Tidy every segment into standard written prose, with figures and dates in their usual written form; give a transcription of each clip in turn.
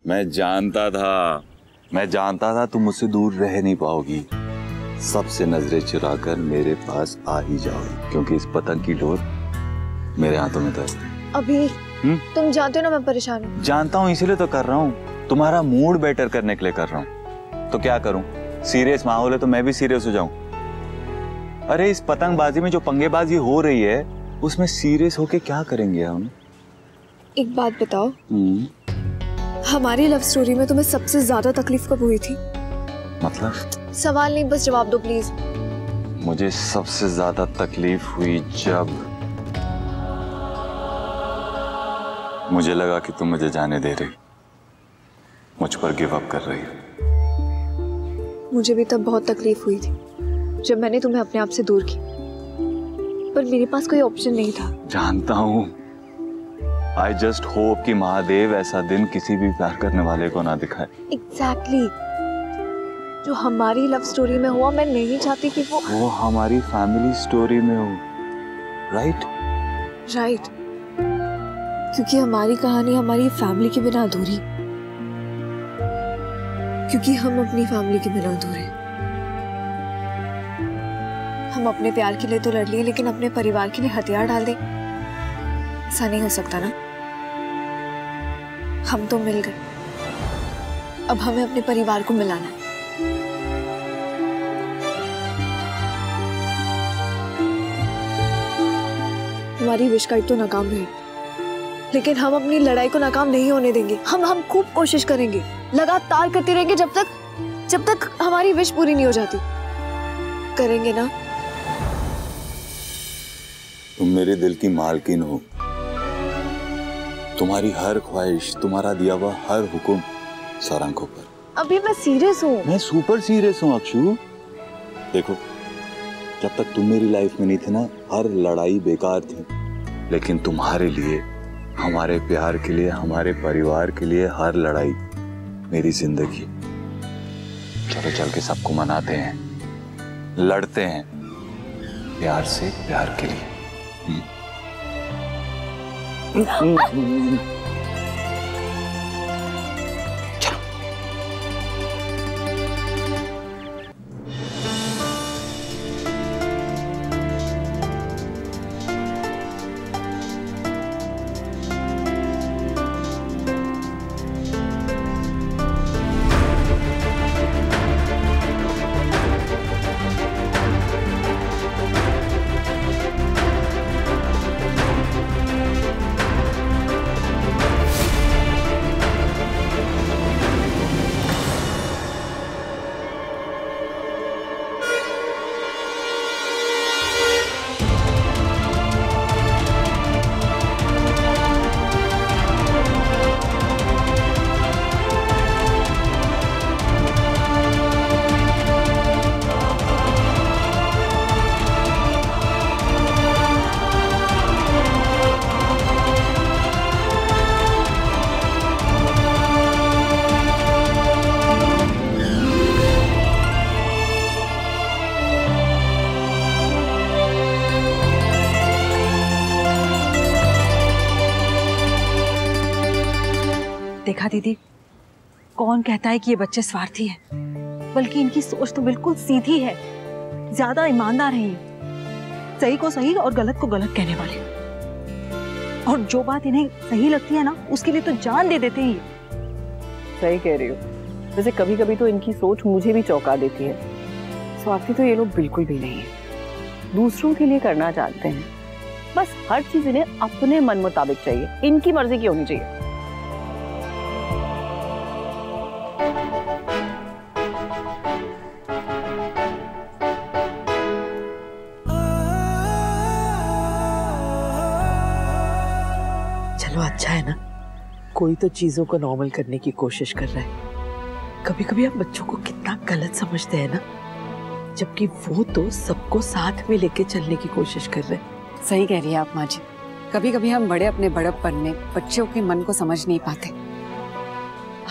मैं जानता था तुम मुझसे दूर रह नहीं पाओगी। सबसे नजरें चुराकर मेरे पास आ ही जाओगी, क्योंकि इस पतंग की डोर मेरे हाथों में तो है। अभी तुम जानते हो ना मैं परेशान हूँ। जानता हूँ, इसीलिए तो कर रहा हूँ। तुम्हारा मूड बेटर करने के लिए कर रहा हूँ। तो क्या करूँ? सीरियस माहौल है तो मैं भी सीरियस हो जाऊं? अरे इस पतंगबाजी में जो पंगेबाजी हो रही है उसमें सीरियस होके क्या करेंगे हम? एक बात बताओ, हमारी लव स्टोरी में तुम्हें सबसे ज्यादा तकलीफ कब हुई थी? मतलब? सवाल नहीं, बस जवाब दो प्लीज। मुझे सबसे ज्यादा तकलीफ हुई जब मुझे लगा कि तुम मुझे जाने दे रही, मुझ पर गिव अप कर रही हो। मुझे भी तब बहुत तकलीफ हुई थी जब मैंने तुम्हें अपने आप से दूर किया, पर मेरे पास कोई ऑप्शन नहीं था। जानता हूँ। I just hope कि महादेव ऐसा दिन किसी भी प्यार करने वाले को ना दिखाए। Exactly. जो हमारी लव स्टोरी में हुआ, मैं नहीं चाहती कि वो हमारी फैमिली स्टोरी में हो। राइट? राइट। क्योंकि हमारी कहानी हमारी फैमिली के बिना अधूरी, क्योंकि हम अपनी फैमिली के बिना अधूरे। हम अपने प्यार के लिए तो लड़ लिए, लेकिन अपने परिवार के लिए हथियार डाल दें, ऐसा नहीं हो सकता ना। हम तो मिल गए, अब हमें अपने परिवार को मिलाना है। हमारी विश का तो नाकाम रही, लेकिन हम अपनी लड़ाई को नाकाम नहीं होने देंगे। हम खूब कोशिश करेंगे, लगातार करते रहेंगे जब तक हमारी विश पूरी नहीं हो जाती। करेंगे ना? तुम मेरे दिल की मालकिन हो। तुम्हारी हर ख्वाहिश, तुम्हारा दिया हुआ हर हुक्म सर आंखों पर। अभी मैं सीरियस हूँ। मैं सुपर सीरियस हूँ अक्षु। देखो, जब तक तुम मेरी लाइफ में नहीं थे ना, हर लड़ाई बेकार थी। लेकिन तुम्हारे लिए, हमारे प्यार के लिए, हमारे परिवार के लिए हर लड़ाई मेरी जिंदगी। चलो चल के सबको मनाते हैं, लड़ते हैं प्यार से, प्यार के लिए। देखा दीदी, कौन कहता है कि ये बच्चे स्वार्थी हैं, बल्कि इनकी सोच तो बिल्कुल सीधी है, ज्यादा ईमानदार हैं ये, सही को सही और गलत को गलत कहने वाले। और जो बात इन्हें सही लगती है ना, उसके लिए तो जान दे देते हैं ये। सही कह रही हो। वैसे कभी कभी तो इनकी सोच मुझे भी चौंका देती है। स्वार्थी तो ये लोग बिल्कुल भी नहीं है, दूसरों के लिए करना चाहते हैं। बस हर चीज इन्हें अपने मन मुताबिक चाहिए, इनकी मर्जी की होनी चाहिए। चलो अच्छा है ना, कोई तो चीजों को नॉर्मल करने की कोशिश कर रहा है। कभी कभी हम बच्चों को कितना गलत समझते हैं ना, जबकि वो तो सबको साथ में लेके चलने की कोशिश कर रहे हैं। सही कह रही है आप माँ जी। कभी कभी हम बड़े अपने बड़प्पन में बच्चों के मन को समझ नहीं पाते।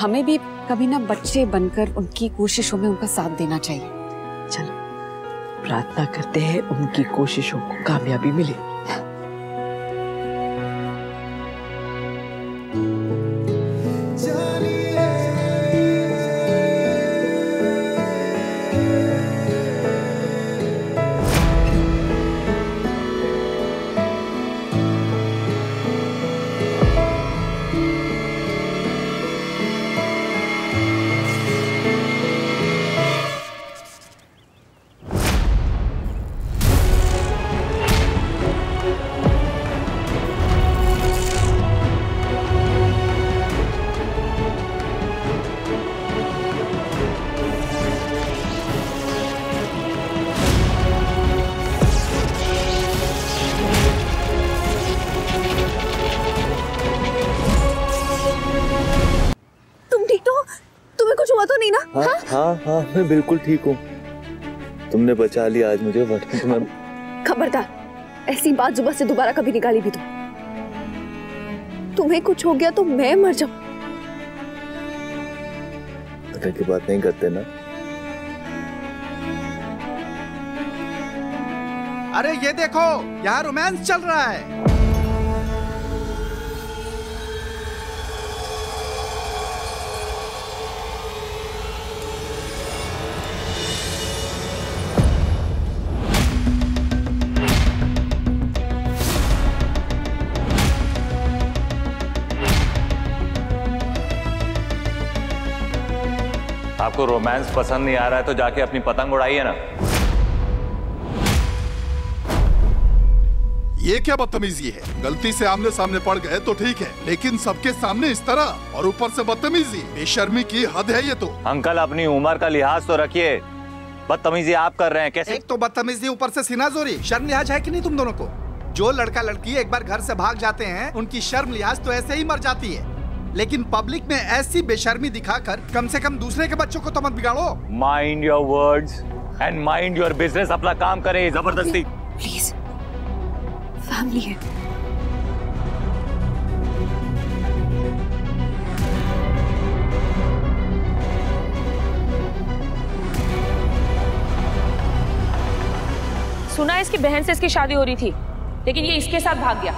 हमें भी कभी ना बच्चे बनकर उनकी कोशिशों में उनका साथ देना चाहिए। चलो प्रार्थना करते हैं उनकी कोशिशों को कामयाबी मिले। जानिए तो नहीं ना? हाँ हाँ हाँ, मैं बिल्कुल ठीक हूँ। तुमने बचा लिया आज मुझे, वरना तुम्हें। खबरदार, ऐसी बात जुबान से दोबारा कभी निकाली भी तो तुम्हें कुछ हो गया तो मैं मर जाऊं। पता की बात नहीं करते ना। अरे ये देखो, यहाँ रोमांस चल रहा है। आपको रोमांस पसंद नहीं आ रहा है तो जाके अपनी पतंग उड़ाइए ना। ये क्या बदतमीजी है? गलती से आमने सामने पड़ गए तो ठीक है, लेकिन सबके सामने इस तरह, और ऊपर से बदतमीजी, बेशर्मी की हद है ये तो। अंकल अपनी उम्र का लिहाज तो रखिए, बदतमीजी आप कर रहे हैं। कैसे? एक तो बदतमीजी, ऊपर से सीनाजोरी। शर्म लिहाज है कि नहीं तुम दोनों को? जो लड़का लड़की एक बार घर से भाग जाते हैं, उनकी शर्म लिहाज तो ऐसे ही मर जाती है, लेकिन पब्लिक में ऐसी बेशर्मी दिखाकर कम से कम दूसरे के बच्चों को तो मत बिगाड़ो। Mind your words and mind your business. अपना काम करे, जबरदस्ती। प्लीज, फैमिली है। सुना है इसकी बहन से इसकी शादी हो रही थी, लेकिन ये इसके साथ भाग गया।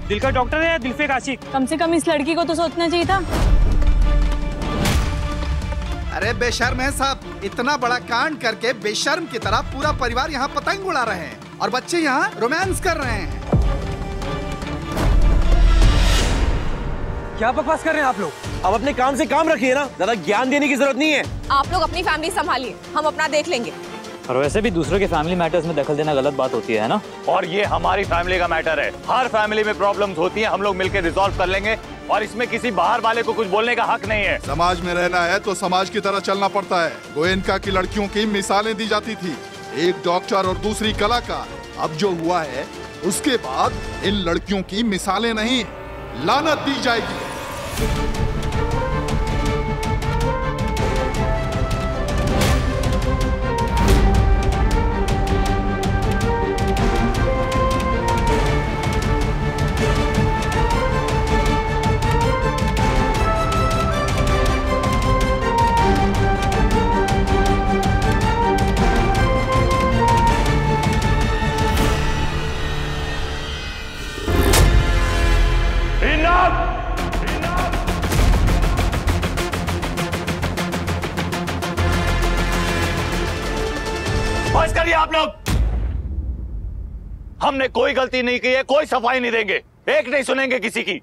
दिल का डॉक्टर है या दिल पे आशिक? कम से कम इस लड़की को तो सोचना चाहिए था। अरे बेशर्म है साहब, इतना बड़ा कांड करके बेशर्म की तरह पूरा परिवार यहाँ पतंग उड़ा रहे हैं और बच्चे यहाँ रोमांस कर रहे हैं। क्या बकवास कर रहे हैं आप लोग? अब अपने काम से काम रखिए ना, ज्यादा ज्ञान देने की जरूरत नहीं है। आप लोग अपनी फैमिली संभालिए, हम अपना देख लेंगे। और वैसे भी दूसरों के फैमिली मैटर्स में दखल देना गलत बात होती है ना। और ये हमारी फैमिली का मैटर है। हर फैमिली में प्रॉब्लम्स होती हैं, हम लोग मिलकर रिजॉल्व कर लेंगे और इसमें किसी बाहर वाले को कुछ बोलने का हक नहीं है। समाज में रहना है तो समाज की तरह चलना पड़ता है। गोयनका की लड़कियों की मिसालें दी जाती थी, एक डॉक्टर और दूसरी कलाकार। अब जो हुआ है उसके बाद इन लड़कियों की मिसालें नहीं, लानत दी जाएगी। बस करिए आप लोग, हमने कोई गलती नहीं की है, कोई सफाई नहीं देंगे, एक नहीं सुनेंगे किसी की।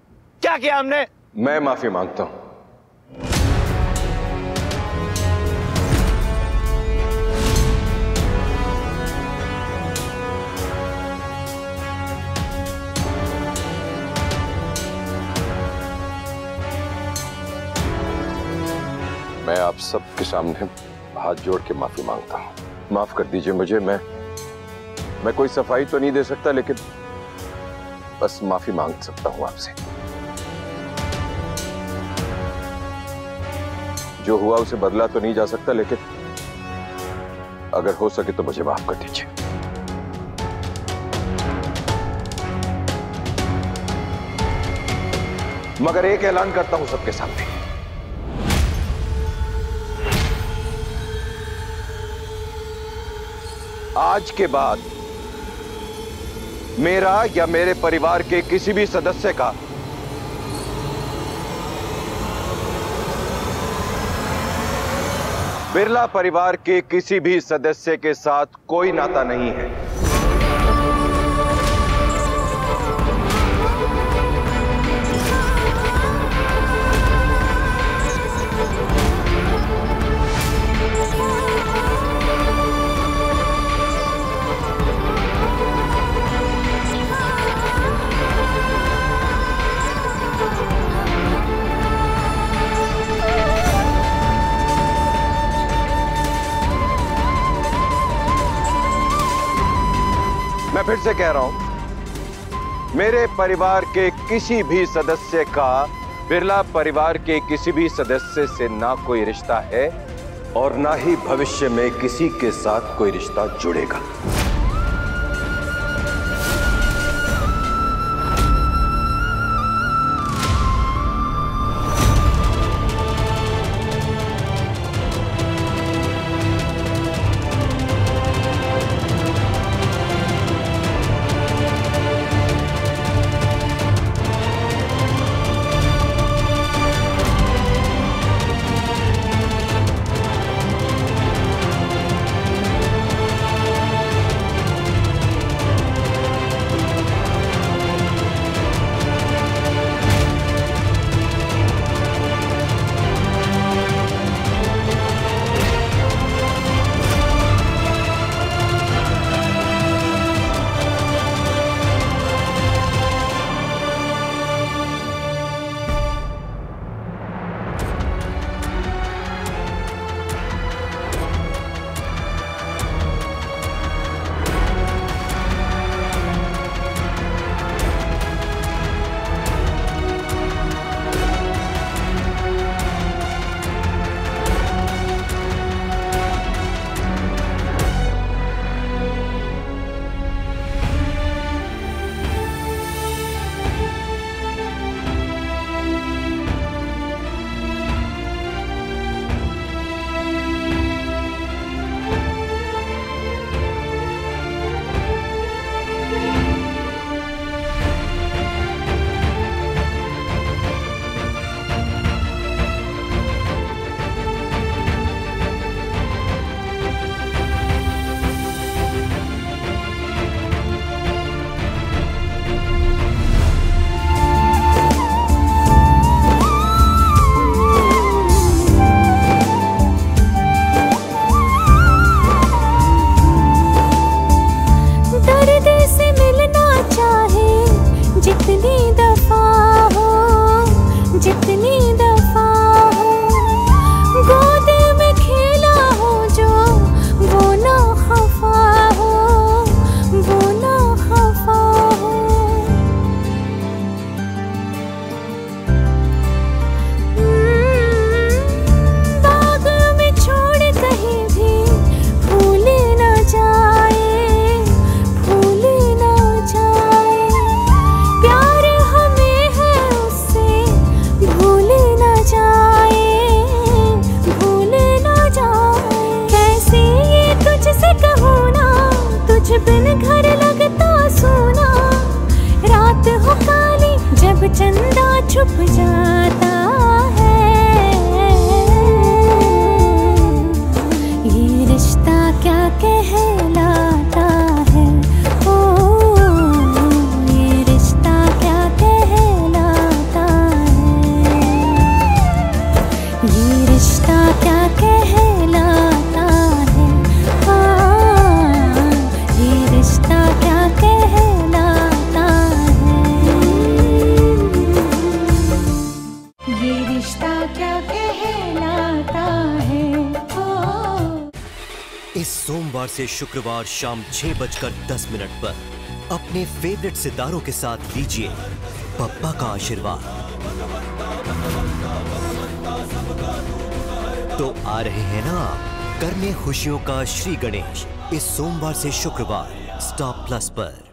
क्या किया हमने? मैं माफी मांगता हूं। मैं आप सबके सामने हाथ जोड़ के माफी मांगता हूं। माफ कर दीजिए मुझे। मैं कोई सफाई तो नहीं दे सकता, लेकिन बस माफी मांग सकता हूं आपसे। जो हुआ उसे बदला तो नहीं जा सकता, लेकिन अगर हो सके तो मुझे माफ कर दीजिए। मगर एक ऐलान करता हूं सबके सामने, आज के बाद मेरा या मेरे परिवार के किसी भी सदस्य का बिरला परिवार के किसी भी सदस्य के साथ कोई नाता नहीं है। मैं फिर से कह रहा हूं, मेरे परिवार के किसी भी सदस्य का बिरला परिवार के किसी भी सदस्य से ना कोई रिश्ता है और ना ही भविष्य में किसी के साथ कोई रिश्ता जुड़ेगा। छुप जाता है, ये रिश्ता क्या कहलाता है, ओ ये रिश्ता क्या कहलाता है, ये रिश्ता क्या कहलाता है, हाँ ये रिश्ता क्या कहलाता है, ये रिश्ता क्या कहलाता है, ओ। इस सोमवार से शुक्रवार शाम 6:10 पर अपने फेवरेट सितारों के साथ लीजिए पप्पा का आशीर्वाद। तो आ रहे हैं ना करने खुशियों का श्री गणेश इस सोमवार से शुक्रवार स्टार प्लस पर।